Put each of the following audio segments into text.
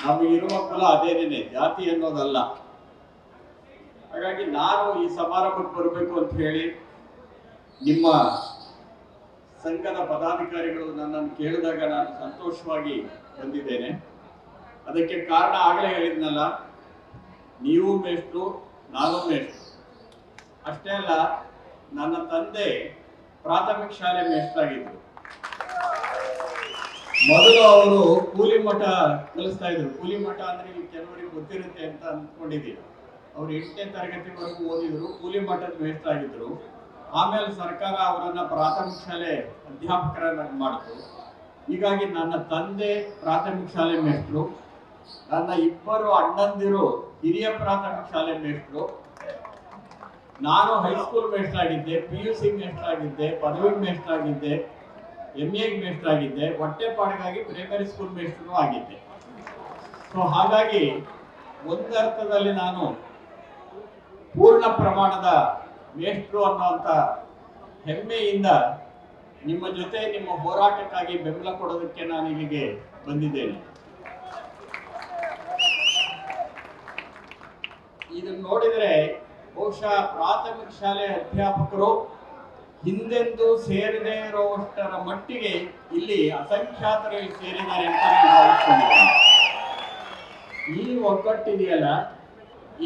ನಮಗಿರುವ ಕುಲ ಅದೇನೇನೆ, ಜಾತಿ ಅನ್ನೋದಲ್ಲ. ಹಾಗಾಗಿ ನಾನು ಈ ಸಮಾರಂಭಕ್ಕೆ ಬರಬೇಕು ಅಂತ ಹೇಳಿ ನಿಮ್ಮ ಸಂಘದ ಪದಾಧಿಕಾರಿಗಳು ನನ್ನನ್ನು ಕೇಳಿದಾಗ ನಾನು ಸಂತೋಷವಾಗಿ ಬಂದಿದ್ದೇನೆ. ಅದಕ್ಕೆ ಕಾರಣ ಆಗಲೇ ಹೇಳಿದ್ನಲ್ಲ, ನೀವು ಮೇಷ್ಟ್ರು, ನಾನು ಮೇಷ್ಟ್ರು. ಅಷ್ಟೇ ಅಲ್ಲ, ನನ್ನ ತಂದೆ ಪ್ರಾಥಮಿಕ ಶಾಲೆ ಮೇಷ್ಟ್ರಾಗಿದ್ರು. ಮೊದಲು ಅವರು ಕೂಲಿ ಮಠ ಕಲಿಸ್ತಾ ಇದ್ರು. ಕೂಲಿ ಮಠ ಅಂದ್ರೆ ಇಲ್ಲಿ ಕೆಲವರಿಗೆ ಗೊತ್ತಿರುತ್ತೆ ಅಂತ ಅಂದ್ಕೊಂಡಿದ್ದೀವಿ. ಅವ್ರು 8ನೇ ತರಗತಿವರೆಗೂ ಓದಿದ್ರು, ಕೂಲಿ ಮಠದ ಮೇಷ್ಟ್ರಾಗಿದ್ರು. ಆಮೇಲೆ ಸರ್ಕಾರ ಅವರನ್ನ ಪ್ರಾಥಮಿಕ ಶಾಲೆ ಅಧ್ಯಾಪಕರನ್ನಾಗಿ ಮಾಡಿತು. ಹೀಗಾಗಿ ನನ್ನ ತಂದೆ ಪ್ರಾಥಮಿಕ ಶಾಲೆ ಮೇಷ್ಟ್ರು, ನನ್ನ ಇಬ್ಬರು ಅಣ್ಣಂದಿರು ಹಿರಿಯ ಪ್ರಾಥಮಿಕ ಶಾಲೆ ಮೇಷ್ಟ್ರು, ನಾನು ಹೈಸ್ಕೂಲ್ ಮೇಷ್ಟ್ರಾಗಿದ್ದೆ, PUC ಮೇಷ್ಟ್ರಾಗಿದ್ದೆ, ಪದವಿ ಮೇಷ್ಟ್ರಾಗಿದ್ದೆ, MA ಮೇಷ್ಟ್ರಾಗಿದ್ದೆ, ಹೊಟ್ಟೆಪಾಡಿಗಾಗಿ ಪ್ರೈಮರಿ ಸ್ಕೂಲ್ ಮೇಷ್ಟ್ರು ಆಗಿದ್ದೆ. ಸೊ ಹಾಗಾಗಿ ಒಂದರ್ಥದಲ್ಲಿ ನಾನು ಪೂರ್ಣ ಪ್ರಮಾಣದ ಮೇಷ್ಟ್ರು ಅನ್ನುವಂಥ ಹೆಮ್ಮೆಯಿಂದ ನಿಮ್ಮ ಜೊತೆ ನಿಮ್ಮ ಹೋರಾಟಕ್ಕಾಗಿ ಬೆಂಬಲ ಕೊಡೋದಕ್ಕೆ ನಾನು ಇಲ್ಲಿಗೆ ಬಂದಿದ್ದೇನೆ. ಇದನ್ನು ನೋಡಿದರೆ ಬಹುಶಃ ಪ್ರಾಥಮಿಕ ಶಾಲೆ ಅಧ್ಯಾಪಕರು ಹಿಂದೆಂದೂ ಸೇರದೇ ಇರುವಷ್ಟರ ಮಟ್ಟಿಗೆ ಇಲ್ಲಿ ಅಸಂಖ್ಯಾತರಲ್ಲಿ ಸೇರಿದ್ದಾರೆ ಅಂತ ನಾನು ಭಾವಿಸ್ಕೊಂಡಿದ್ದೇನೆ. ಈ ಒಗ್ಗಟ್ಟಿದೆಯಲ್ಲ,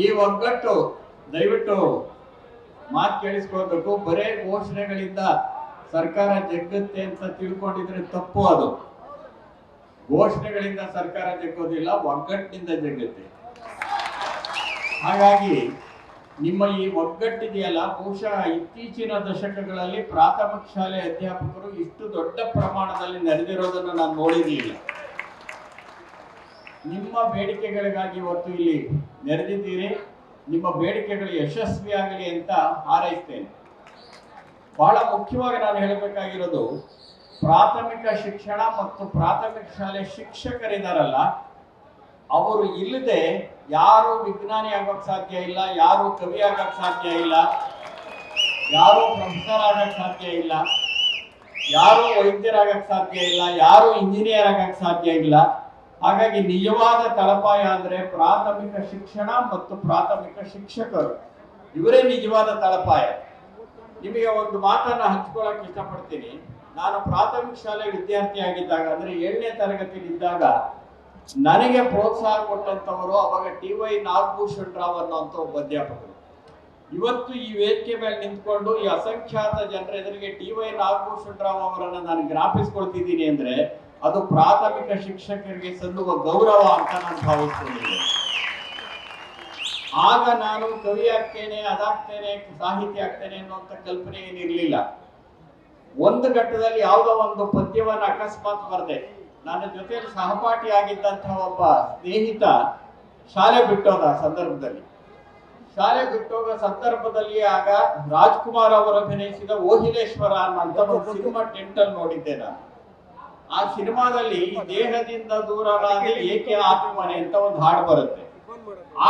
ಈ ಒಗ್ಗಟ್ಟು ದಯವಿಟ್ಟು ಮಾತು ಕೇಳಿಸ್ಕೊಳ್ಬೇಕು. ಬರೇ ಘೋಷಣೆಗಳಿಂದ ಸರ್ಕಾರ ಜಗ್ಗತ್ತೆ ಅಂತ ತಿಳ್ಕೊಂಡಿದ್ರೆ ತಪ್ಪು. ಅದು ಘೋಷಣೆಗಳಿಂದ ಸರ್ಕಾರ ಜಗ್ಗೋದಿಲ್ಲ, ಒಗ್ಗಟ್ಟಿನಿಂದ ಜಗ್ಗತ್ತೆ. ಹಾಗಾಗಿ ನಿಮ್ಮ ಈ ಒಗ್ಗಟ್ಟಿದೆಯಲ್ಲ, ಬಹುಶಃ ಇತ್ತೀಚಿನ ದಶಕಗಳಲ್ಲಿ ಪ್ರಾಥಮಿಕ ಶಾಲೆ ಅಧ್ಯಾಪಕರು ಇಷ್ಟು ದೊಡ್ಡ ಪ್ರಮಾಣದಲ್ಲಿ ನೆರೆದಿರೋದನ್ನು ನಾನು ನೋಡಿರಲಿಲ್ಲ. ನಿಮ್ಮ ಬೇಡಿಕೆಗಳಿಗಾಗಿ ಇವತ್ತು ಇಲ್ಲಿ ನೆರೆದಿದ್ದೀರಿ. ನಿಮ್ಮ ಬೇಡಿಕೆಗಳು ಯಶಸ್ವಿಯಾಗಲಿ ಅಂತ ಹಾರೈಸ್ತೇನೆ. ಬಹಳ ಮುಖ್ಯವಾಗಿ ನಾನು ಹೇಳಬೇಕಾಗಿರೋದು, ಪ್ರಾಥಮಿಕ ಶಿಕ್ಷಣ ಮತ್ತು ಪ್ರಾಥಮಿಕ ಶಾಲೆ ಶಿಕ್ಷಕರಿದಾರಲ್ಲ, ಅವರು ಇಲ್ಲದೆ ಯಾರು ವಿಜ್ಞಾನಿ ಆಗೋಕ್ ಸಾಧ್ಯ ಇಲ್ಲ, ಯಾರು ಕವಿ ಆಗಕ್ ಸಾಧ್ಯ ಇಲ್ಲ, ಯಾರು ಪ್ರೊಫೆಸರ್ ಆಗಕ್ ಸಾಧ್ಯ ಇಲ್ಲ, ಯಾರು ವೈದ್ಯರಾಗಕ್ ಸಾಧ್ಯ ಇಲ್ಲ, ಯಾರು ಇಂಜಿನಿಯರ್ ಆಗಕ್ ಸಾಧ್ಯ ಇಲ್ಲ. ಹಾಗಾಗಿ ನಿಜವಾದ ತಳಪಾಯ ಅಂದ್ರೆ ಪ್ರಾಥಮಿಕ ಶಿಕ್ಷಣ ಮತ್ತು ಪ್ರಾಥಮಿಕ ಶಿಕ್ಷಕರು, ಇವರೇ ನಿಜವಾದ ತಳಪಾಯ. ನಿಮಗೆ ಒಂದು ಮಾತನ್ನ ಹಂಚ್ಕೊಳ್ಳಕ್ ಇಷ್ಟಪಡ್ತೀನಿ. ನಾನು ಪ್ರಾಥಮಿಕ ಶಾಲೆ ವಿದ್ಯಾರ್ಥಿ ಆಗಿದ್ದಾಗ, ಅಂದ್ರೆ 7ನೇ ತರಗತಿಲಿದ್ದಾಗ ನನಗೆ ಪ್ರೋತ್ಸಾಹ ಕೊಟ್ಟಂತವರು ಅವಾಗ TY ನಾಗಭೂಷಣ್ ರಾವ್ ಅನ್ನುವಂಥ ಒಬ್ಬ ಅಧ್ಯಾಪಕರು. ಇವತ್ತು ಈ ವೇದಿಕೆ ಮೇಲೆ ನಿಂತ್ಕೊಂಡು ಈ ಅಸಂಖ್ಯಾತ ಜನರ ಎದುರಿಗೆ TY ನಾಗಭೂಷಣ್ ರಾವ್ ಅವರನ್ನ ನಾನು ಜ್ಞಾಪಿಸ್ಕೊಳ್ತಿದ್ದೀನಿ ಅಂದ್ರೆ ಅದು ಪ್ರಾಥಮಿಕ ಶಿಕ್ಷಕರಿಗೆ ಸಲ್ಲುವ ಗೌರವ ಅಂತ ನಾನು ಭಾವಿಸ್ಕೊಂಡಿದ್ದೇನೆ. ಆಗ ನಾನು ಕವಿ ಆಗ್ತೇನೆ, ಅದಾಗ್ತೇನೆ, ಸಾಹಿತಿ ಆಗ್ತೇನೆ ಅನ್ನುವಂಥ ಕಲ್ಪನೆ ಏನಿರಲಿಲ್ಲ. ಒಂದು ಘಟ್ಟದಲ್ಲಿ ಯಾವುದೋ ಒಂದು ಪದ್ಯವನ್ನು ಅಕಸ್ಮಾತ್ ಬರೆದೆ. ನನ್ನ ಜೊತೆಯಲ್ಲಿ ಸಹಪಾಠಿ ಆಗಿದ್ದಂತಹ ಒಬ್ಬ ಸ್ನೇಹಿತ ಶಾಲೆ ಬಿಟ್ಟೋದ ಸಂದರ್ಭದಲ್ಲಿ, ಆಗ ರಾಜ್ಕುಮಾರ್ ಅವರು ಅಭಿನಯಿಸಿದ ಓಹಿಲೇಶ್ವರ ಅನ್ನೋಂಥ ಒಂದು ಸಿನಿಮಾ ಟೆಂಟಲ್ಲಿ ನೋಡಿದ್ದೆ ನಾನು. ಆ ಸಿನಿಮಾದಲ್ಲಿ ದೇಹದಿಂದ ದೂರನಾದೆ ಏಕೆ ಆತ್ಮನೆ ಅಂತ ಒಂದು ಹಾಡು ಬರುತ್ತೆ.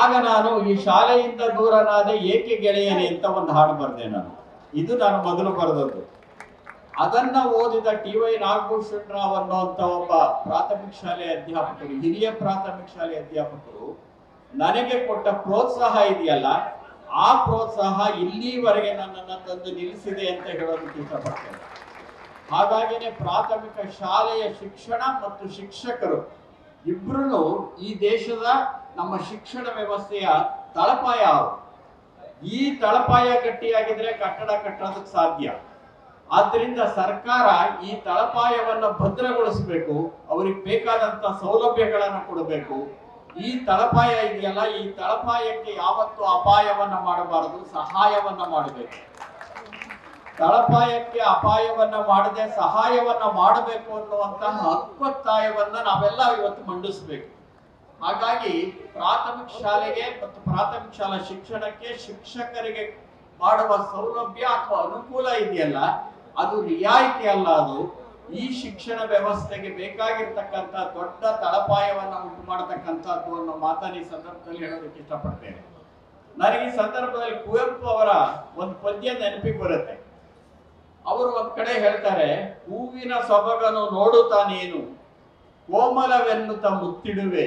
ಆಗ ನಾನು ಈ ಶಾಲೆಯಿಂದ ದೂರನಾದೆ ಏಕೆ ಗೆಳೆಯನೆ ಅಂತ ಒಂದು ಹಾಡು ಬರೆದೆ ನಾನು. ಇದು ನಾನು ಮೊದಲು ಬರೆದದ್ದು. ಅದನ್ನ ಓದಿದ TY ನಾಗಭೂಷಣ್ ರಾವ್ ಅನ್ನುವಂಥ ಒಬ್ಬ ಪ್ರಾಥಮಿಕ ಶಾಲೆ ಅಧ್ಯಾಪಕರು, ಹಿರಿಯ ಪ್ರಾಥಮಿಕ ಶಾಲೆ ಅಧ್ಯಾಪಕರು ನನಗೆ ಕೊಟ್ಟ ಪ್ರೋತ್ಸಾಹ ಇದೆಯಲ್ಲ, ಆ ಪ್ರೋತ್ಸಾಹ ಇಲ್ಲಿವರೆಗೆ ನನ್ನನ್ನು ತಂದು ನಿಲ್ಲಿಸಿದೆ ಅಂತ ಹೇಳೋದಕ್ಕೆ ಇಷ್ಟಪಡ್ತೇನೆ. ಹಾಗಾಗಿನೇ ಪ್ರಾಥಮಿಕ ಶಾಲೆಯ ಶಿಕ್ಷಣ ಮತ್ತು ಶಿಕ್ಷಕರು ಇಬ್ರು ಈ ದೇಶದ ನಮ್ಮ ಶಿಕ್ಷಣ ವ್ಯವಸ್ಥೆಯ ತಳಪಾಯ. ಈ ತಳಪಾಯ ಗಟ್ಟಿಯಾಗಿದ್ರೆ ಕಟ್ಟಡ ಕಟ್ಟೋದಕ್ಕೆ ಸಾಧ್ಯ. ಆದ್ರಿಂದ ಸರ್ಕಾರ ಈ ತಳಪಾಯವನ್ನು ಭದ್ರಗೊಳಿಸಬೇಕು, ಅವರಿಗೆ ಬೇಕಾದಂತ ಸೌಲಭ್ಯಗಳನ್ನು ಕೊಡಬೇಕು. ಈ ತಳಪಾಯ ಇದೆಯಲ್ಲ, ಈ ತಳಪಾಯಕ್ಕೆ ಯಾವತ್ತೂ ಅಪಾಯವನ್ನ ಮಾಡಬಾರದು, ಸಹಾಯವನ್ನ ಮಾಡಬೇಕು. ತಳಪಾಯಕ್ಕೆ ಅಪಾಯವನ್ನ ಮಾಡದೆ ಸಹಾಯವನ್ನ ಮಾಡಬೇಕು ಅನ್ನುವಂತಹ ಹಕ್ಕೊತ್ತಾಯವನ್ನ ನಾವೆಲ್ಲ ಇವತ್ತು ಮಂಡಿಸಬೇಕು. ಹಾಗಾಗಿ ಪ್ರಾಥಮಿಕ ಶಾಲೆಗೆ ಮತ್ತು ಪ್ರಾಥಮಿಕ ಶಾಲಾ ಶಿಕ್ಷಣಕ್ಕೆ ಶಿಕ್ಷಕರಿಗೆ ಮಾಡುವ ಸೌಲಭ್ಯ ಅಥವಾ ಅನುಕೂಲ ಇದೆಯಲ್ಲ, ಅದು ರಿಯಾಯಿತಿ ಅಲ್ಲ, ಅದು ಈ ಶಿಕ್ಷಣ ವ್ಯವಸ್ಥೆಗೆ ಬೇಕಾಗಿರ್ತಕ್ಕಂಥ ದೊಡ್ಡ ತಳಪಾಯವನ್ನ ಉಂಟು ಮಾಡತಕ್ಕಂಥದ್ದು ಅನ್ನೋ ಮಾತನ್ನ ಈ ಸಂದರ್ಭದಲ್ಲಿ ಹೇಳೋದಕ್ಕೆ ಇಷ್ಟಪಡ್ತೇನೆ. ನನಗೆ ಈ ಸಂದರ್ಭದಲ್ಲಿ ಕುವೆಂಪು ಅವರ ಒಂದು ಪದ್ಯ ನೆನಪಿಗೆ ಬರುತ್ತೆ. ಅವರು ಒಂದ್ ಕಡೆ ಹೇಳ್ತಾರೆ, ಹೂವಿನ ಸೊಬಗನು ನೋಡುತ್ತಾ ನೀನು ಕೋಮಲವೆನ್ನುತ್ತ ಮುತ್ತಿಡುವೆ,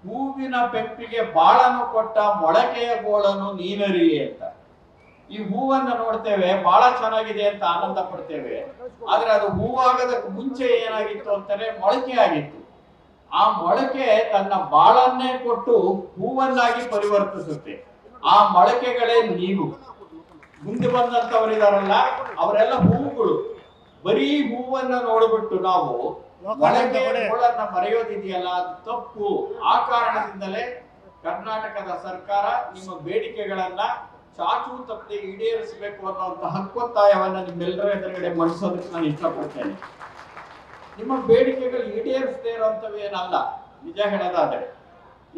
ಹೂವಿನ ಪೆಪ್ಪಿಗೆ ಬಾಳನ್ನು ಕೊಟ್ಟ ಮೊಳಕೆಯ ಗೋಳನ್ನು ನೀನರಿಯೇ ಅಂತ. ಈ ಹೂವನ್ನ ನೋಡ್ತೇವೆ, ಬಹಳ ಚೆನ್ನಾಗಿದೆ ಅಂತ ಆನಂದ ಪಡ್ತೇವೆ, ಆದ್ರೆ ಅದು ಹೂವಾಗದಕ್ಕೆ ಮುಂಚೆ ಏನಾಗಿತ್ತು ಅಂತಾರೆ, ಮೊಳಕೆ ಆಗಿತ್ತು. ಆ ಮೊಳಕೆ ತನ್ನ ಬಾಳನ್ನೇ ಕೊಟ್ಟು ಹೂವನ್ನಾಗಿ ಪರಿವರ್ತಿಸುತ್ತೆ. ಆ ಮೊಳಕೆಗಳೇ ನೀವು. ಮುಂದೆ ಬಂದಂತವರಿದಾರಲ್ಲ, ಅವರೆಲ್ಲ ಹೂವುಗಳು. ಬರೀ ಹೂವನ್ನ ನೋಡ್ಬಿಟ್ಟು ನಾವು ಮೊಳಕೆಗಳನ್ನ ಮರೆಯೋದಿದೆಯಲ್ಲ, ಅದು ತಪ್ಪು. ಆ ಕಾರಣದಿಂದಲೇ ಕರ್ನಾಟಕದ ಸರ್ಕಾರ ನಿಮ್ಮ ಬೇಡಿಕೆಗಳನ್ನ ಚಾಚು ತಪ್ಪದೆ ಈಡೇರಿಸಬೇಕು ಅನ್ನುವಂತ ಹಕ್ಕೊತ್ತಾಯವನ್ನ ನಿಮ್ಮೆಲ್ಲರ ಎದುರುಗಡೆ ಮಂಡಿಸೋದಕ್ಕೆ ನಾನು ಇಷ್ಟಪಡ್ತೇನೆ. ನಿಮ್ಮ ಬೇಡಿಕೆಗಳು ಈಡೇರಿಸದೇ ಇರುವಂತವೇನಲ್ಲ. ನಿಜ ಹೇಳೋದಾದ್ರೆ,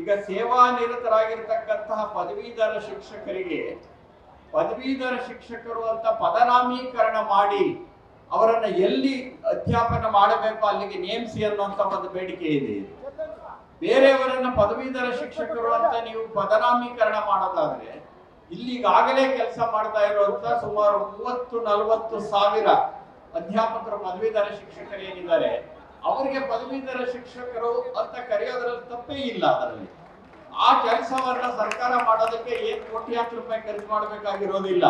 ಈಗ ಸೇವಾ ನಿರತರಾಗಿರ್ತಕ್ಕಂತಹ ಪದವೀಧರ ಶಿಕ್ಷಕರು ಅಂತ ಪದನಾಮೀಕರಣ ಮಾಡಿ ಅವರನ್ನ ಎಲ್ಲಿ ಅಧ್ಯಾಪನ ಮಾಡಬೇಕು ಅಲ್ಲಿಗೆ ನೇಮಿಸಿ ಅನ್ನುವಂತ ಒಂದು ಬೇಡಿಕೆ ಇದೆ. ಬೇರೆಯವರನ್ನ ಪದವೀಧರ ಶಿಕ್ಷಕರು ಅಂತ ನೀವು ಪದನಾಮೀಕರಣ ಮಾಡೋದಾದ್ರೆ, ಇಲ್ಲಿಗಾಗಲೇ ಕೆಲಸ ಮಾಡ್ತಾ ಇರುವಂತ ಸುಮಾರು 30-40 ಸಾವಿರ ಅಧ್ಯಾಪಕರು ಪದವೀಧರ ಶಿಕ್ಷಕರು ಏನಿದ್ದಾರೆ, ಅವರಿಗೆ ಪದವೀಧರ ಶಿಕ್ಷಕರು ಅಂತ ಕರೆಯೋದ್ರಲ್ಲಿ ತಪ್ಪೇ ಇಲ್ಲ. ಅದರಲ್ಲಿ ಆ ಕೆಲಸವನ್ನ ಸರ್ಕಾರ ಮಾಡೋದಕ್ಕೆ ಕೋಟ್ಯಾಂತರ ರೂಪಾಯಿ ಖರ್ಚು ಮಾಡಬೇಕಾಗಿರೋದಿಲ್ಲ.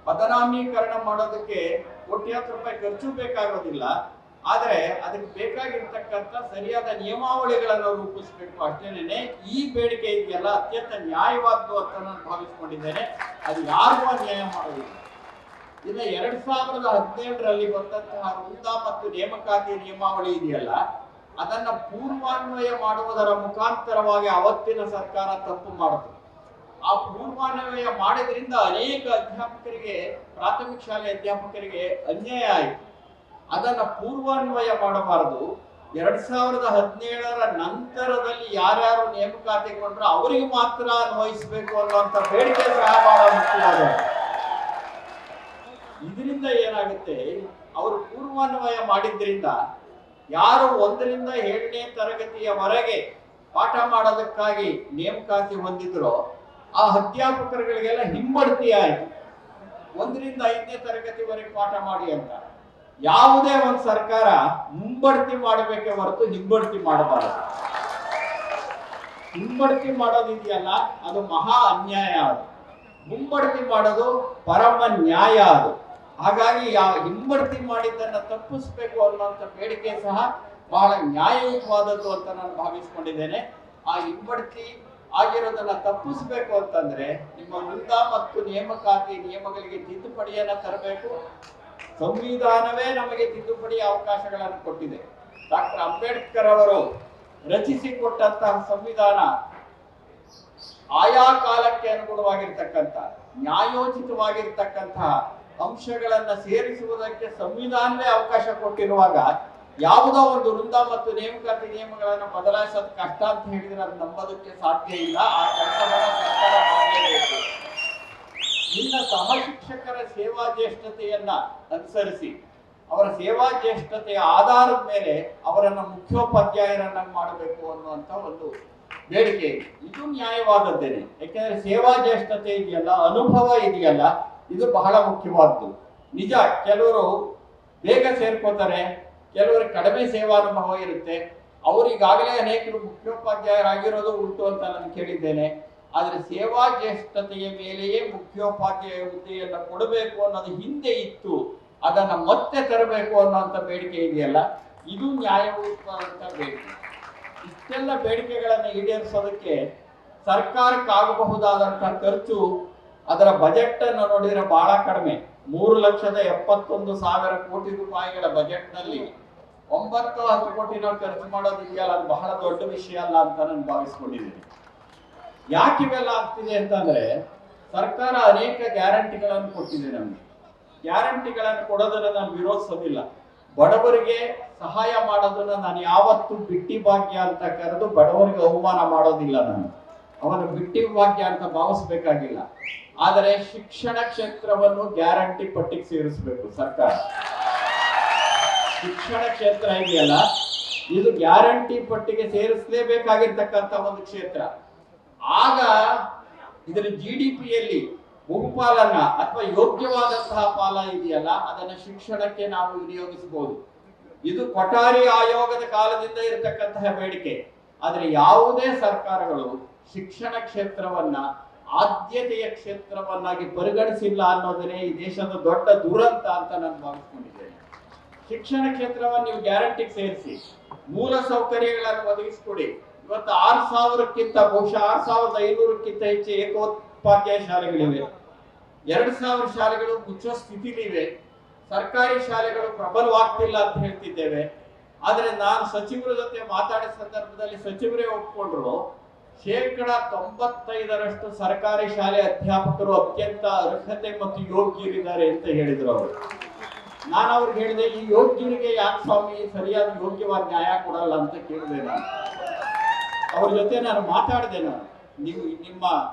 ಪದನಾಮೀಕರಣ ಮಾಡೋದಕ್ಕೆ ಕೋಟ್ಯಾಂತರ ರೂಪಾಯಿ ಖರ್ಚು ಬೇಕಾಗೋದಿಲ್ಲ. ಆದ್ರೆ ಅದಕ್ಕೆ ಬೇಕಾಗಿರ್ತಕ್ಕಂಥ ಸರಿಯಾದ ನಿಯಮಾವಳಿಗಳನ್ನು ರೂಪಿಸಬೇಕು ಅಷ್ಟೇನೆ. ಈ ಬೇಡಿಕೆ ಇದೆಯಲ್ಲ, ಅತ್ಯಂತ ನ್ಯಾಯವಾದ್ದು ಅಂತ ನಾನು ಭಾವಿಸ್ಕೊಂಡಿದ್ದೇನೆ. ಅದು ಯಾರಿಗೂ ಅನ್ಯಾಯ ಮಾಡೋದಿಲ್ಲ. ಇನ್ನು 2017ರಲ್ಲಿ ಬಂದಂತಹ ವೃಂದ ಮತ್ತು ನೇಮಕಾತಿ ನಿಯಮಾವಳಿ ಇದೆಯಲ್ಲ, ಅದನ್ನ ಪೂರ್ವಾನ್ವಯ ಮಾಡುವುದರ ಮುಖಾಂತರವಾಗಿ ಅವತ್ತಿನ ಸರ್ಕಾರ ತಪ್ಪು ಮಾಡಿತು. ಆ ಪೂರ್ವಾನ್ವಯ ಮಾಡಿದ್ರಿಂದ ಅನೇಕ ಅಧ್ಯಾಪಕರಿಗೆ, ಪ್ರಾಥಮಿಕ ಶಾಲೆ ಅಧ್ಯಾಪಕರಿಗೆ ಅನ್ಯಾಯ ಆಯಿತು. ಅದನ್ನ ಪೂರ್ವಾನ್ವಯ ಮಾಡಬಾರದು. 2017ರ ನಂತರದಲ್ಲಿ ಯಾರ್ಯಾರು ನೇಮಕಾತಿಗೊಂಡ್ರು ಅವರಿಗೆ ಮಾತ್ರ ಅನ್ವಯಿಸಬೇಕು ಅನ್ನುವಂತ ಬೇಡಿಕೆ ಸಹ ಬಹಳ ಮುಖ್ಯವಾದ. ಇದರಿಂದ ಏನಾಗುತ್ತೆ, ಅವರು ಪೂರ್ವಾನ್ವಯ ಮಾಡಿದ್ರಿಂದ ಯಾರು 1ರಿಂದ 7ನೇ ತರಗತಿಯವರೆಗೆ ಪಾಠ ಮಾಡೋದಕ್ಕಾಗಿ ನೇಮಕಾತಿ ಹೊಂದಿದ್ರು ಆ ಅಧ್ಯಾಪಕರುಗಳಿಗೆಲ್ಲ ಹಿಂಬಡ್ತಿ ಆಯ್ತು. 1ರಿಂದ 5ನೇ ತರಗತಿವರೆಗೆ ಪಾಠ ಮಾಡಿ ಅಂತ. ಯಾವುದೇ ಒಂದು ಸರ್ಕಾರ ಮುಂಬಡ್ತಿ ಮಾಡಬೇಕೆ ಹೊರತು ಹಿಂಬಡ್ತಿ ಮಾಡಬಾರದು. ಹಿಂಬಡ್ತಿ ಮಾಡೋದಿದೆಯಲ್ಲ, ಅದು ಮಹಾ ಅನ್ಯಾಯ. ಅದು ಮುಂಬಡ್ತಿ ಮಾಡೋದು ಪರಮ ನ್ಯಾಯ. ಅದು ಹಾಗಾಗಿ ಹಿಂಬಡ್ತಿ ಮಾಡಿದ್ದನ್ನ ತಪ್ಪಿಸ್ಬೇಕು ಅನ್ನುವಂಥ ಬೇಡಿಕೆ ಸಹ ಬಹಳ ನ್ಯಾಯಯುತವಾದದ್ದು ಅಂತ ನಾನು ಭಾವಿಸ್ಕೊಂಡಿದ್ದೇನೆ. ಆ ಹಿಂಬಡ್ತಿ ಆಗಿರೋದನ್ನ ತಪ್ಪಿಸ್ಬೇಕು ಅಂತಂದ್ರೆ ನಿಮ್ಮ ವೃಂದ ಮತ್ತು ನೇಮಕಾತಿ ನಿಯಮಗಳಿಗೆ ತಿದ್ದುಪಡಿಯನ್ನ ತರಬೇಕು. ಸಂವಿಧಾನವೇ ನಮಗೆ ತಿದ್ದುಪಡಿ ಅವಕಾಶಗಳನ್ನು ಕೊಟ್ಟಿದೆ. ಡಾಕ್ಟರ್ ಅಂಬೇಡ್ಕರ್ ಅವರು ರಚಿಸಿಕೊಟ್ಟಂತಹ ಸಂವಿಧಾನ ಆಯಾ ಕಾಲಕ್ಕೆ ಅನುಗುಣವಾಗಿರ್ತಕ್ಕಂಥ ನ್ಯಾಯೋಚಿತವಾಗಿರ್ತಕ್ಕಂತಹ ಅಂಶಗಳನ್ನ ಸೇರಿಸುವುದಕ್ಕೆ ಸಂವಿಧಾನವೇ ಅವಕಾಶ ಕೊಟ್ಟಿರುವಾಗ ಯಾವುದೋ ಒಂದು ವೃಂದ ಮತ್ತು ನೇಮಕಾತಿ ನಿಯಮಗಳನ್ನು ಬದಲಾಯಿಸೋದು ಕಷ್ಟ ಅಂತ ಹೇಳಿದ್ರೆ ಅದು ನಂಬೋದಕ್ಕೆ ಸಾಧ್ಯ ಇಲ್ಲ. ಆ ಕೆಲಸವನ್ನು ಸರ್ಕಾರ ಮಾಡಲೇಬೇಕು. ಇನ್ನ ಸಹಶಿಕ್ಷಕರ ಸೇವಾ ಜ್ಯೇಷ್ಠತೆಯನ್ನ ಅನುಸರಿಸಿ ಅವರ ಸೇವಾ ಜ್ಯೇಷ್ಠತೆಯ ಆಧಾರದ ಮೇಲೆ ಅವರನ್ನ ಮುಖ್ಯೋಪಾಧ್ಯಾಯರನ್ನಾಗಿ ಮಾಡಬೇಕು ಅನ್ನುವಂತ ಒಂದು ಬೇಡಿಕೆ. ಇದು ನ್ಯಾಯವಾದದ್ದೇನೆ. ಯಾಕೆಂದ್ರೆ ಸೇವಾ ಜ್ಯೇಷ್ಠತೆ ಇದೆಯಲ್ಲ, ಅನುಭವ ಇದೆಯಲ್ಲ, ಇದು ಬಹಳ ಮುಖ್ಯವಾದ್ದು. ನಿಜ, ಕೆಲವರು ಬೇಗ ಸೇರ್ಕೋತಾರೆ, ಕೆಲವರಿಗೆ ಕಡಿಮೆ ಸೇವಾನುಭವ ಇರುತ್ತೆ. ಅವರಿಗಾಗಲೇ ಅನೇಕರು ಮುಖ್ಯೋಪಾಧ್ಯಾಯರಾಗಿರೋದು ಉಂಟು ಅಂತ ನಾನು ಕೇಳಿದ್ದೇನೆ. ಆದ್ರೆ ಸೇವಾ ಜ್ಯೇಷ್ಠತೆಯ ಮೇಲೆಯೇ ಮುಖ್ಯೋಪಾಧ್ಯಾಯ ಹುದ್ದೆಯನ್ನು ಕೊಡಬೇಕು ಅನ್ನೋದು ಹಿಂದೆ ಇತ್ತು. ಅದನ್ನ ಮತ್ತೆ ತರಬೇಕು ಅನ್ನೋಂಥ ಬೇಡಿಕೆ ಇದೆಯಲ್ಲ, ಇದು ನ್ಯಾಯಯುತವಾದಂತ ಬೇಡಿಕೆ. ಇಷ್ಟೆಲ್ಲ ಬೇಡಿಕೆಗಳನ್ನು ಈಡೇರಿಸೋದಕ್ಕೆ ಸರ್ಕಾರಕ್ಕಾಗಬಹುದಾದಂತಹ ಖರ್ಚು, ಅದರ ಬಜೆಟ್ ಅನ್ನು ನೋಡಿದ್ರೆ ಬಹಳ ಕಡಿಮೆ. 3,71,000 ಕೋಟಿ ರೂಪಾಯಿಗಳ ಬಜೆಟ್ ನಲ್ಲಿ 9-10 ಕೋಟಿನ ಖರ್ಚು ಮಾಡೋದಿದೆಯಲ್ಲ, ಅದು ಬಹಳ ದೊಡ್ಡ ವಿಷಯ ಅಲ್ಲ ಅಂತ ನಾನು ಭಾವಿಸ್ಕೊಂಡಿದ್ದೀನಿ. ಯಾಕೆ ಇವೆಲ್ಲ ಆಗ್ತಿದೆ ಅಂತಂದ್ರೆ, ಸರ್ಕಾರ ಅನೇಕ ಗ್ಯಾರಂಟಿಗಳನ್ನು ಕೊಟ್ಟಿದೆ. ನಮಗೆ ಗ್ಯಾರಂಟಿಗಳನ್ನು ಕೊಡೋದನ್ನ ನಾನು ವಿರೋಧಿಸೋದಿಲ್ಲ. ಬಡವರಿಗೆ ಸಹಾಯ ಮಾಡೋದನ್ನ ನಾನು ಯಾವತ್ತೂ ಬಿಟ್ಟಿ ಭಾಗ್ಯ ಅಂತ ಕರೆದು ಬಡವರಿಗೆ ಅವಮಾನ ಮಾಡೋದಿಲ್ಲ. ನಾನು ಅವನ ಬಿಟ್ಟಿ ಭಾಗ್ಯ ಅಂತ ಭಾವಿಸ್ಬೇಕಾಗಿಲ್ಲ. ಆದರೆ ಶಿಕ್ಷಣ ಕ್ಷೇತ್ರವನ್ನು ಗ್ಯಾರಂಟಿ ಪಟ್ಟಿಗೆ ಸೇರಿಸಬೇಕು ಸರ್ಕಾರ. ಶಿಕ್ಷಣ ಕ್ಷೇತ್ರ ಇದೆಯಲ್ಲ, ಇದು ಗ್ಯಾರಂಟಿ ಪಟ್ಟಿಗೆ ಸೇರಿಸಲೇಬೇಕಾಗಿರ್ತಕ್ಕಂಥ ಒಂದು ಕ್ಷೇತ್ರ. ಆಗ ಇದರ GDPಯಲ್ಲಿ ಬಹುಪಾಲನ್ನ ಅಥವಾ ಯೋಗ್ಯವಾದಂತಹ ಪಾಲ ಇದೆಯಲ್ಲ, ಅದನ್ನ ಶಿಕ್ಷಣಕ್ಕೆ ನಾವು ವಿನಿಯೋಗಿಸಬಹುದು. ಇದು ಕೊಠಾರಿ ಆಯೋಗದ ಕಾಲದಿಂದ ಇರತಕ್ಕಂತಹ ಬೇಡಿಕೆ. ಆದ್ರೆ ಯಾವುದೇ ಸರ್ಕಾರಗಳು ಶಿಕ್ಷಣ ಕ್ಷೇತ್ರವನ್ನ ಆದ್ಯತೆಯ ಕ್ಷೇತ್ರವನ್ನಾಗಿ ಪರಿಗಣಿಸಿಲ್ಲ ಅನ್ನೋದನ್ನೇ ಈ ದೇಶದ ದೊಡ್ಡ ದುರಂತ ಅಂತ ನಾನು ಭಾವಿಸ್ಕೊಂಡಿದ್ದೇನೆ. ಶಿಕ್ಷಣ ಕ್ಷೇತ್ರವನ್ನು ನೀವು ಗ್ಯಾರಂಟಿಗೆ ಸೇರಿಸಿ, ಮೂಲ ಸೌಕರ್ಯಗಳನ್ನು ಒದಗಿಸಿಕೊಡಿ. ಇವತ್ತು 6,000ಕ್ಕಿಂತ ಬಹುಶಃ 6,500ಕ್ಕಿಂತ ಹೆಚ್ಚು ಏಕೋಪಾಧ್ಯಾಯ ಶಾಲೆಗಳಿವೆ. 2,000 ಶಾಲೆಗಳು ಮುಚ್ಚುವ ಸ್ಥಿತಿಲಿವೆ. ಸರ್ಕಾರಿ ಶಾಲೆಗಳು ಪ್ರಬಲವಾಗ್ತಿಲ್ಲ ಅಂತ ಹೇಳ್ತಿದ್ದೇವೆ. ಆದ್ರೆ ನಾನು ಸಚಿವರ ಜೊತೆ ಮಾತಾಡಿದ ಸಂದರ್ಭದಲ್ಲಿ ಸಚಿವರೇ ಒಪ್ಕೊಂಡ್ರು, 95% ಸರ್ಕಾರಿ ಶಾಲೆ ಅಧ್ಯಾಪಕರು ಅತ್ಯಂತ ಅರ್ಹತೆ ಮತ್ತು ಯೋಗ್ಯರಿದ್ದಾರೆ ಅಂತ ಹೇಳಿದ್ರು ಅವರು. ನಾನು ಅವ್ರಿಗೆ ಹೇಳಿದೆ, ಈ ಯೋಗ್ಯರಿಗೆ ಯಾಕೆ ಸ್ವಾಮಿ ಸರಿಯಾದ ಯೋಗ್ಯವಾದ ನ್ಯಾಯ ಕೊಡಲ್ಲ ಅಂತ ಕೇಳಿದೆ. ನಾನು ಅವ್ರ ಜೊತೆ ನಾನು ಮಾತಾಡಿದೆ. ನೀವು ನಿಮ್ಮ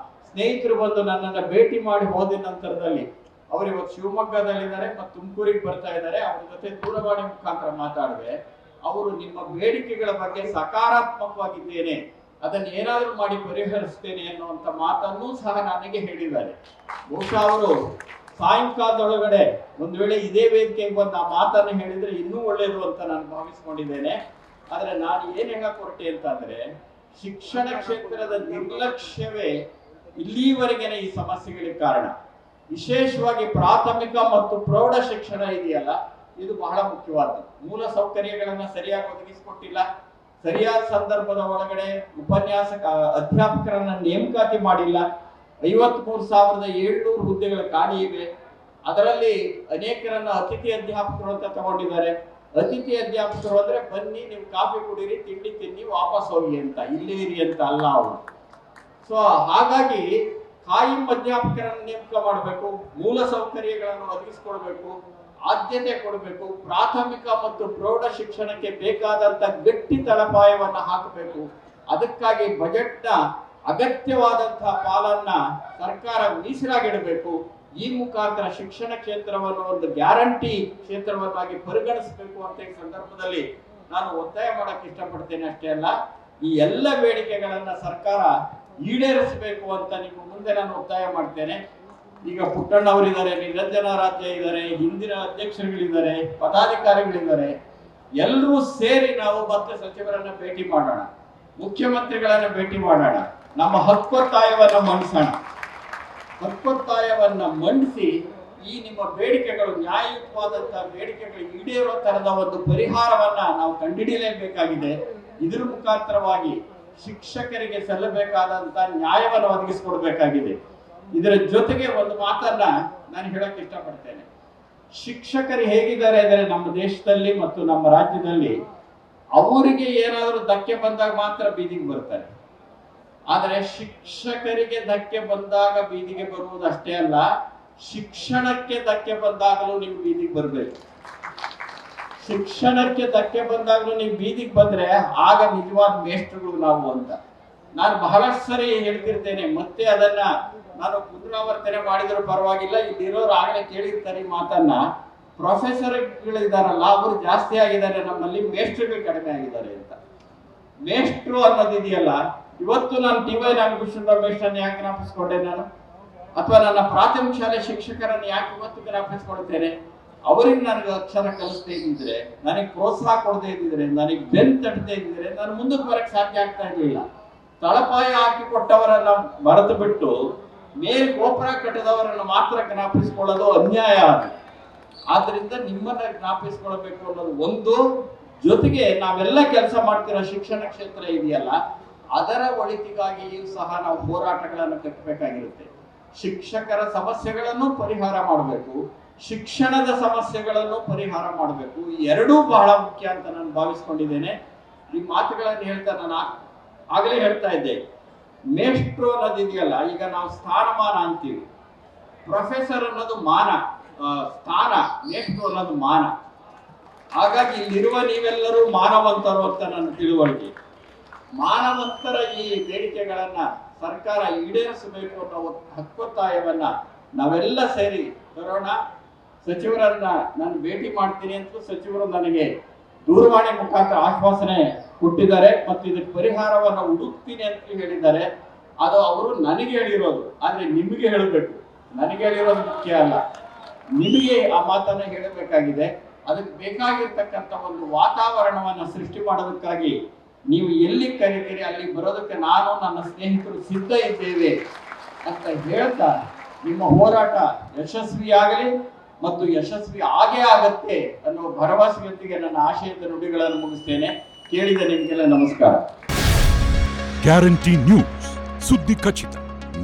ಸ್ನೇಹಿತರು ಬಂದು ನನ್ನನ್ನು ಭೇಟಿ ಮಾಡಿ ಹೋದ ನಂತರದಲ್ಲಿ ಅವರು ಇವತ್ತು ಶಿವಮೊಗ್ಗದಲ್ಲಿದ್ದಾರೆ ಮತ್ತು ತುಮಕೂರಿಗೆ ಬರ್ತಾ ಇದ್ದಾರೆ. ಅವ್ರ ಜೊತೆ ದೂರವಾಣಿ ಮುಖಾಂತರ ಮಾತಾಡಿದೆ. ಅವರು ನಿಮ್ಮ ಬೇಡಿಕೆಗಳ ಬಗ್ಗೆ ಸಕಾರಾತ್ಮಕವಾಗಿದ್ದೇನೆ, ಅದನ್ನು ಏನಾದರೂ ಮಾಡಿ ಪರಿಹರಿಸ್ತೇನೆ ಅನ್ನುವಂಥ ಮಾತನ್ನು ಸಹ ನನಗೆ ಹೇಳಿದ್ದಾರೆ. ಬಹುಶಃ ಅವರು ಸಾಯಂಕಾಲದೊಳಗಡೆ ಒಂದು ವೇಳೆ ಇದೇ ವೇದಿಕೆಗೆ ಬಂದು ಆ ಮಾತನ್ನು ಹೇಳಿದ್ರೆ ಇನ್ನೂ ಒಳ್ಳೆಯದು ಅಂತ ನಾನು ಭಾವಿಸ್ಕೊಂಡಿದ್ದೇನೆ. ಆದ್ರೆ ನಾನು ಏನ್ ಹೇಳಕ್ ಹೊರಟೆ ಅಂತಂದ್ರೆ, ಶಿಕ್ಷಣ ಕ್ಷೇತ್ರದ ನಿರ್ಲಕ್ಷ್ಯವೇ ಇಲ್ಲಿವರೆಗಿನ ಈ ಸಮಸ್ಯೆಗಳಿಗೆ ಕಾರಣ. ವಿಶೇಷವಾಗಿ ಪ್ರಾಥಮಿಕ ಮತ್ತು ಪ್ರೌಢ ಶಿಕ್ಷಣ ಇದೆಯಲ್ಲ, ಇದು ಬಹಳ ಮುಖ್ಯವಾದ್ದು. ಮೂಲ ಸೌಕರ್ಯಗಳನ್ನ ಸರಿಯಾಗಿ ಒದಗಿಸಿಕೊಟ್ಟಿಲ್ಲ. ಸರಿಯಾದ ಸಂದರ್ಭದ ಒಳಗಡೆ ಉಪನ್ಯಾಸಕ ಅಧ್ಯಾಪಕರನ್ನ ನೇಮಕಾತಿ ಮಾಡಿಲ್ಲ. 53,700 ಹುದ್ದೆಗಳ ಖಾಲಿ ಇವೆ. ಅದರಲ್ಲಿ ಅನೇಕರನ್ನ ಅತಿಥಿ ಅಧ್ಯಾಪಕರು ಅಂತ ತಗೊಂಡಿದ್ದಾರೆ. ಅತಿಥಿ ಅಧ್ಯಾಪಕರು ಅಂದ್ರೆ ಬನ್ನಿ, ನೀವು ಕಾಫಿ ಕುಡೀರಿ, ತಿಂಡಿ ತಿನ್ನಿ, ವಾಪಸ್ ಹೋಗಿ ಅಂತ, ಇಲ್ಲೇ ಇರಿ ಅಂತ ಅಲ್ಲ ಅವರು. ಸೊ ಹಾಗಾಗಿ ಕಾಯಂ ಅಧ್ಯಾಪಕರನ್ನು ನೇಮಕ ಮಾಡಬೇಕು, ಮೂಲ ಸೌಕರ್ಯಗಳನ್ನು ಒದಗಿಸಿಕೊಡ್ಬೇಕು, ಆದ್ಯತೆ ಕೊಡಬೇಕು, ಪ್ರಾಥಮಿಕ ಮತ್ತು ಪ್ರೌಢ ಶಿಕ್ಷಣಕ್ಕೆ ಬೇಕಾದಂತ ಗಟ್ಟಿ ತಳಪಾಯವನ್ನು ಹಾಕಬೇಕು. ಅದಕ್ಕಾಗಿ ಬಜೆಟ್ನ ಅಗತ್ಯವಾದಂತಹ ಪಾಲನ್ನ ಸರ್ಕಾರ ಮೀಸಲಾಗಿಡಬೇಕು. ಈ ಮುಖಾಂತರ ಶಿಕ್ಷಣ ಕ್ಷೇತ್ರವನ್ನು ಒಂದು ಗ್ಯಾರಂಟಿ ಕ್ಷೇತ್ರವನ್ನಾಗಿ ಪರಿಗಣಿಸಬೇಕು ಅಂತ ಈ ಸಂದರ್ಭದಲ್ಲಿ ನಾನು ಒತ್ತಾಯ ಮಾಡಕ್ಕೆ ಇಷ್ಟಪಡ್ತೇನೆ. ಅಷ್ಟೇ ಅಲ್ಲ, ಈ ಎಲ್ಲ ಬೇಡಿಕೆಗಳನ್ನ ಸರ್ಕಾರ ಈಡೇರಿಸಬೇಕು ಅಂತ ನಿಮ್ಮ ಮುಂದೆ ನಾನು ಒತ್ತಾಯ ಮಾಡ್ತೇನೆ. ಈಗ ಪುಟ್ಟಣ್ಣ ಅವರಿದ್ದಾರೆ, ನಿರಂಜನಾರಾಧ್ಯ ಇದ್ದಾರೆ, ಹಿಂದಿನ ಅಧ್ಯಕ್ಷರುಗಳಿದ್ದಾರೆ, ಪದಾಧಿಕಾರಿಗಳಿದ್ದಾರೆ. ಎಲ್ಲರೂ ಸೇರಿ ನಾವು ಮತ್ತೆ ಸಚಿವರನ್ನ ಭೇಟಿ ಮಾಡೋಣ, ಮುಖ್ಯಮಂತ್ರಿಗಳನ್ನ ಭೇಟಿ ಮಾಡೋಣ, ನಮ್ಮ ಹಕ್ಕೊತ್ತಾಯವನ್ನ ಮಂಡಿಸೋಣ. ಹಕ್ಕೊತ್ತಾಯವನ್ನ ಮಂಡಿಸಿ ಈ ನಿಮ್ಮ ಬೇಡಿಕೆಗಳು, ನ್ಯಾಯಯುತವಾದಂತಹ ಬೇಡಿಕೆಗಳು ಈಡೇರೋ ತರದ ಒಂದು ಪರಿಹಾರವನ್ನ ನಾವು ಕಂಡುಹಿಡಿಯಲೇಬೇಕಾಗಿದೆ. ಇದ್ರ ಮುಖಾಂತರವಾಗಿ ಶಿಕ್ಷಕರಿಗೆ ಸಲ್ಲಬೇಕಾದಂತ ನ್ಯಾಯವನ್ನು ಒದಗಿಸಿಕೊಡ್ಬೇಕಾಗಿದೆ. ಇದರ ಜೊತೆಗೆ ಒಂದು ಮಾತನ್ನ ನಾನು ಹೇಳಕ್ ಇಷ್ಟಪಡ್ತೇನೆ. ಶಿಕ್ಷಕರು ಹೇಗಿದ್ದಾರೆ ಅಂದರೆ ನಮ್ಮ ದೇಶದಲ್ಲಿ ಮತ್ತು ನಮ್ಮ ರಾಜ್ಯದಲ್ಲಿ ಅವರಿಗೆ ಏನಾದರೂ ಧಕ್ಕೆ ಬಂದಾಗ ಮಾತ್ರ ಬೀದಿಗೆ ಬರ್ತಾರೆ. ಆದರೆ ಶಿಕ್ಷಕರಿಗೆ ಧಕ್ಕೆ ಬಂದಾಗ ಬೀದಿಗೆ ಬರುವುದು ಅಷ್ಟೇ ಅಲ್ಲ, ಶಿಕ್ಷಣಕ್ಕೆ ಧಕ್ಕೆ ಬಂದಾಗಲೂ ನೀವು ಬೀದಿಗೆ ಬರಬೇಕು. ಶಿಕ್ಷಣಕ್ಕೆ ಧಕ್ಕೆ ಬಂದಾಗಲೂ ನೀವು ಬೀದಿಗೆ ಬಂದ್ರೆ ಆಗ ನಿಜವಾದ ಮೇಷ್ಟ್ರುಗಳು ನಾವು ಅಂತ ನಾನು ಬಹಳಷ್ಟು ಸರಿ ಹೇಳ್ತಿರ್ತೇನೆ. ಮತ್ತೆ ಅದನ್ನ ನಾನು ಪುನರಾವರ್ತನೆ ಮಾಡಿದ್ರು ಪರವಾಗಿಲ್ಲ, ಇಲ್ಲಿರೋರು ಆಗಲೇ ಕೇಳಿರ್ತಾರೆ ಮಾತನ್ನ. ಪ್ರೊಫೆಸರ್ಗಳಿದಾರಲ್ಲ ಅವರು ಜಾಸ್ತಿ ಆಗಿದ್ದಾರೆ ನಮ್ಮಲ್ಲಿ, ಮೇಷ್ಟ್ರುಗಳು ಕಡಿಮೆ ಆಗಿದ್ದಾರೆ ಅಂತ. ಮೇಷ್ಟ್ರು ಅನ್ನೋದಿದೆಯಲ್ಲ, ಇವತ್ತು ನಾನು ಟಿ.ವೈ. ನಾಗಭೂಷಣ ಮೇಷ್ಟ್ರನ್ನ ಯಾಕೆ ಜ್ಞಾಪಿಸ್ಕೊಂಡೆ ನಾನು, ಅಥವಾ ನನ್ನ ಪ್ರಾಥಮಿಕ ಶಾಲೆ ಶಿಕ್ಷಕರನ್ನು ಯಾಕೆ ಇವತ್ತು ಜ್ಞಾಪಿಸ್ಕೊಳ್ತೇನೆ? ಅವರಿಗೆ ನನಗೆ ಅಕ್ಷರ ಕಲಿಸದೇ ಇದ್ದಿದ್ರೆ, ನನಗೆ ಪ್ರೋತ್ಸಾಹ ಕೊಡದೇ ಇದ್ದಿದ್ರೆ, ನನಗೆ ಬೆನ್ ತಟ್ಟದೇ ಇದ್ದಿದ್ರೆ ನಾನು ಮುಂದಕ್ಕೆ ಬರಕ್ಕೆ ಸಾಧ್ಯ ಆಗ್ತಾ ಇರಲಿಲ್ಲ. ತಳಪಾಯ ಹಾಕಿ ಕೊಟ್ಟವರನ್ನ ಮರೆತು ಬಿಟ್ಟು ಮೇಲ್ ಗೋಪುರ ಕಟ್ಟಿದವರನ್ನು ಮಾತ್ರ ಜ್ಞಾಪಿಸಿಕೊಳ್ಳೋದು ಅನ್ಯಾಯ. ಆದ್ರಿಂದ ನಿಮ್ಮನ್ನ ಜ್ಞಾಪಿಸಿಕೊಳ್ಬೇಕು ಅನ್ನೋದು ಒಂದು. ಜೊತೆಗೆ ನಾವೆಲ್ಲ ಕೆಲಸ ಮಾಡ್ತಿರೋ ಶಿಕ್ಷಣ ಕ್ಷೇತ್ರ ಇದೆಯಲ್ಲ, ಅದರ ಒಳಿತಿಗಾಗಿಯೂ ಸಹ ನಾವು ಹೋರಾಟಗಳನ್ನು ಕಟ್ಟಬೇಕಾಗಿರುತ್ತೆ. ಶಿಕ್ಷಕರ ಸಮಸ್ಯೆಗಳನ್ನು ಪರಿಹಾರ ಮಾಡಬೇಕು, ಶಿಕ್ಷಣದ ಸಮಸ್ಯೆಗಳನ್ನು ಪರಿಹಾರ ಮಾಡಬೇಕು. ಎರಡೂ ಬಹಳ ಮುಖ್ಯ ಅಂತ ನಾನು ಭಾವಿಸ್ಕೊಂಡಿದ್ದೇನೆ. ಈ ಮಾತುಗಳನ್ನು ಹೇಳ್ತಾ ನಾನು ಆಗಲೇ ಹೇಳ್ತಾ ಇದ್ದೆ, ಮೇಷ್ಟ್ರು ಅನ್ನೋದಿದೆಯಲ್ಲ, ಈಗ ನಾವು ಸ್ಥಾನಮಾನ ಅಂತೀವಿ. ಪ್ರೊಫೆಸರ್ ಅನ್ನೋದು ಮಾನ, ಸ್ಥಾನ. ಮೇಷ್ಟ್ರು ಅನ್ನೋದು ಮಾನ. ಹಾಗಾಗಿ ಇಲ್ಲಿರುವ ನೀವೆಲ್ಲರೂ ಮಾನವಂತರು ಅಂತ ನನ್ನ ತಿಳುವಳಿಕೆ. ಮಾನವಂತರ ಈ ಬೇಡಿಕೆಗಳನ್ನ ಸರ್ಕಾರ ಈಡೇರಿಸಬೇಕು ಅನ್ನೋ ಹಕ್ಕೊತ್ತಾಯವನ್ನ ನಾವೆಲ್ಲ ಸೇರಿ ತರೋಣ. ಸಚಿವರನ್ನ ನಾನು ಭೇಟಿ ಮಾಡ್ತೀನಿ ಅಂತ ಸಚಿವರು ನನಗೆ ದೂರವಾಣಿ ಮುಖಾಂತರ ಆಶ್ವಾಸನೆ ಕೊಟ್ಟಿದ್ದಾರೆ ಮತ್ತು ಇದಕ್ಕೆ ಪರಿಹಾರವನ್ನು ಹುಡುಕ್ತೀನಿ ಅಂತ ಹೇಳಿದ್ದಾರೆ. ಅದು ಅವರು ನನಗೆ ಹೇಳಿರೋದು, ಆದ್ರೆ ನಿಮಗೆ ಹೇಳಬೇಕು. ನನಗೆ ಹೇಳಿರೋದು ಮುಖ್ಯ ಅಲ್ಲ, ನಿಮಗೆ ಆ ಮಾತನ್ನ ಹೇಳಬೇಕಾಗಿದೆ. ಅದಕ್ಕೆ ಬೇಕಾಗಿರ್ತಕ್ಕಂಥ ಒಂದು ವಾತಾವರಣವನ್ನು ಸೃಷ್ಟಿ ಮಾಡೋದಕ್ಕಾಗಿ ನೀವು ಎಲ್ಲಿ ಕರೀತೀರಿ ಅಲ್ಲಿ ಬರೋದಕ್ಕೆ ನಾನು ನನ್ನ ಸ್ನೇಹಿತರು ಸಿದ್ಧ ಇದ್ದೇವೆ ಅಂತ ಹೇಳ್ತಾ ನಿಮ್ಮ ಹೋರಾಟ ಯಶಸ್ವಿಯಾಗಲಿ ಮತ್ತು ಯಶಸ್ವಿ ಆಗೇ ಆಗತ್ತೆ ಅನ್ನೋ ಭರವಸೆಯೊಂದಿಗೆ ನನ್ನ ಆಶಯದ ನುಡಿಗಳನ್ನು ಮುಗಿಸ್ತೇನೆ. ಕೇಳಿದ ನಿಮಗೆಲ್ಲ ನಮಸ್ಕಾರ. ಗ್ಯಾರಂಟಿ ನ್ಯೂಸ್, ಸುದ್ದಿ ಖಚಿತ,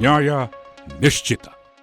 ನ್ಯಾಯ ನಿಶ್ಚಿತ.